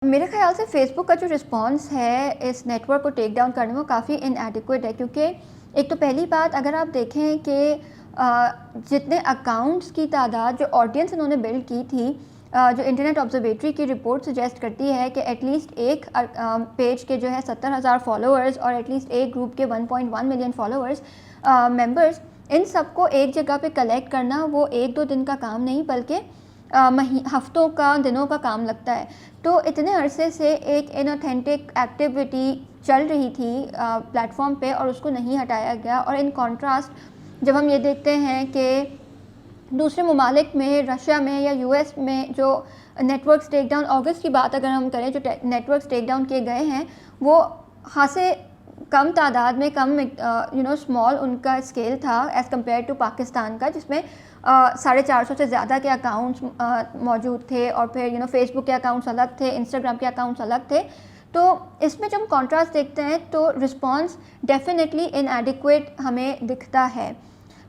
मेरे ख़्याल से फ़ेसबुक का जो रिस्पॉन्स है इस नेटवर्क को टेक डाउन करने में, वो काफ़ी इनएडिक्वेट है, क्योंकि एक तो पहली बात अगर आप देखें कि जितने अकाउंट्स की तादाद, जो ऑडियंस इन्होंने बिल्ड की थी, जो इंटरनेट ऑब्जर्वेटरी की रिपोर्ट सजेस्ट करती है कि एटलीस्ट एक पेज के जो है 70,000 फॉलोअर्स और एटलीस्ट एक ग्रुप के 1.1 मिलियन फॉलोअर्स मेंबर्स, इन सबको एक जगह पे कलेक्ट करना वो एक दो दिन का काम नहीं बल्कि हफ्तों का, दिनों का काम लगता है। तो इतने अरसे से एक इनऑथेंटिक एक्टिविटी चल रही थी प्लेटफॉर्म पे और उसको नहीं हटाया गया। और इन कॉन्ट्रास्ट जब हम ये देखते हैं कि दूसरे ममालिक में, रशिया में या यूएस में जो नेटवर्क टेक डाउन, अगस्त की बात अगर हम करें, जो नेटवर्क टेक डाउन किए गए हैं वो खासे कम तादाद में, कम स्मॉल उनका स्केल था एज़ कम्पेयर टू पाकिस्तान का, जिसमें 450 से ज़्यादा के अकाउंट्स मौजूद थे और फिर फेसबुक के अकाउंट्स अलग थे, इंस्टाग्राम के अकाउंट्स अलग थे। तो इसमें जब हम कॉन्ट्रास्ट देखते हैं तो रिस्पॉन्स डेफिनेटली इनएडिक्वेट हमें दिखता है।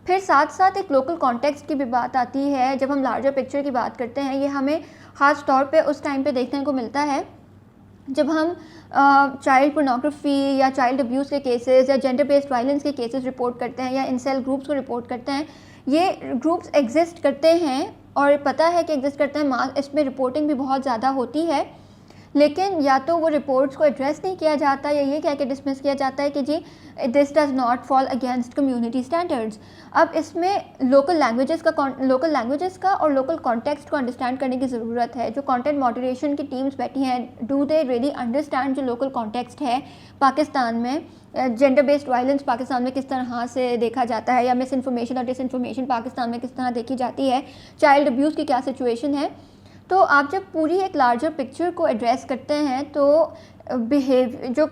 फिर साथ साथ एक लोकल कॉन्टेक्स्ट की भी बात आती है। जब हम लार्जर पिक्चर की बात करते हैं, ये हमें ख़ास तौर पे उस टाइम पे देखने को मिलता है जब हम चाइल्ड पोर्नोग्राफी या चाइल्ड अब्यूज़ के केसेस या जेंडर बेस्ड वायलेंस के केसेस रिपोर्ट करते हैं या इंसेल ग्रुप्स को रिपोर्ट करते हैं। ये ग्रुप्स एग्जिस्ट करते हैं और पता है कि एग्जिस्ट करते हैं, इसमें रिपोर्टिंग भी बहुत ज़्यादा होती है, लेकिन या तो वो रिपोर्ट्स को एड्रेस नहीं किया जाता या ये कह के डिसमिस किया जाता है कि जी this does not fall against community standards. अब इसमें लोकल लैंग्वेजेस का और लोकल कॉन्टेक्स्ट को अंडरस्टैंड करने की ज़रूरत है। जो कंटेंट मॉडरेशन की टीम्स बैठी हैं, डू दे रियली अंडरस्टैंड जो लोकल कॉन्टेक्स्ट है पाकिस्तान में, जेंडर बेस्ड वायलेंस पाकिस्तान में किस तरह से देखा जाता है, या मिस इन्फॉर्मेशन और डिसइन्फॉर्मेशन पाकिस्तान में किस तरह देखी जाती है, चाइल्ड अब्यूज़ की क्या सिचुएशन है। तो आप जब पूरी एक लार्जर पिक्चर को एड्रेस करते हैं तो जो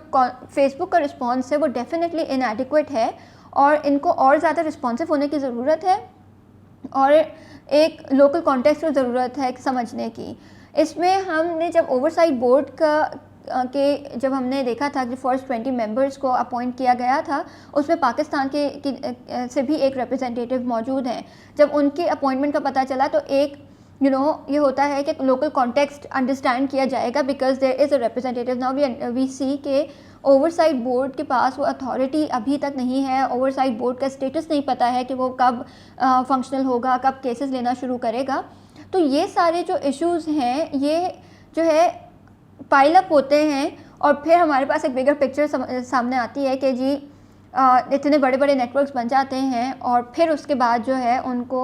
फेसबुक का रिस्पॉन्स है वो डेफिनेटली इनएडिक्वेट है और इनको और ज़्यादा रिस्पॉन्सिव होने की ज़रूरत है और एक लोकल कॉन्टेक्स्ट की ज़रूरत है समझने की। इसमें हमने जब ओवरसाइट बोर्ड जब हमने देखा था कि फर्स्ट 20 मेंबर्स को अपॉइंट किया गया था, उसमें पाकिस्तान से भी एक रिप्रेजेंटेटिव मौजूद हैं। जब उनकी अपॉइंटमेंट का पता चला तो एक ये होता है कि लोकल कॉन्टेक्स्ट अंडरस्टैंड किया जाएगा because there is a representative. Now we see के ओवरसाइट बोर्ड के पास वो अथॉरिटी अभी तक नहीं है। ओवरसाइट बोर्ड का स्टेटस नहीं पता है कि वो कब फंक्शनल होगा, कब केसेस लेना शुरू करेगा। तो ये सारे जो इश्यूज़ हैं ये जो है पाइल अप होते हैं और फिर हमारे पास एक बिगर पिक्चर सामने आती है कि जी इतने बड़े बड़े नेटवर्क्स बन जाते हैं और फिर उसके बाद जो है उनको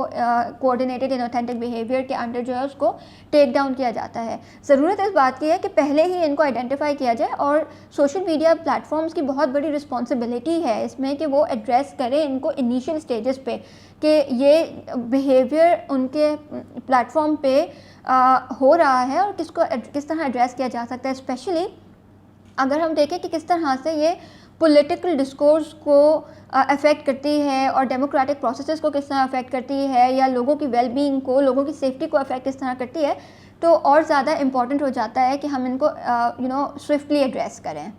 कोऑर्डिनेटेड इनऑथेंटिक बिहेवियर के अंडर जो है उसको टेक डाउन किया जाता है। ज़रूरत इस बात की है कि पहले ही इनको आइडेंटिफाई किया जाए और सोशल मीडिया प्लेटफॉर्म्स की बहुत बड़ी रिस्पॉन्सिबिलिटी है इसमें कि वो एड्रेस करें इनको इनिशियल स्टेजेस पे कि ये बिहेवियर उनके प्लेटफॉर्म पे हो रहा है और किस तरह एड्रेस किया जा सकता है। स्पेशली अगर हम देखें कि किस तरह से ये पॉलिटिकल डिस्कोर्स को अफेक्ट करती है और डेमोक्रेटिक प्रोसेसेस को किस तरह अफेक्ट करती है या लोगों की वेलबींग को, लोगों की सेफ्टी को अफेक्ट किस तरह करती है, तो और ज़्यादा इम्पॉर्टेंट हो जाता है कि हम इनको स्विफ्टली एड्रेस करें।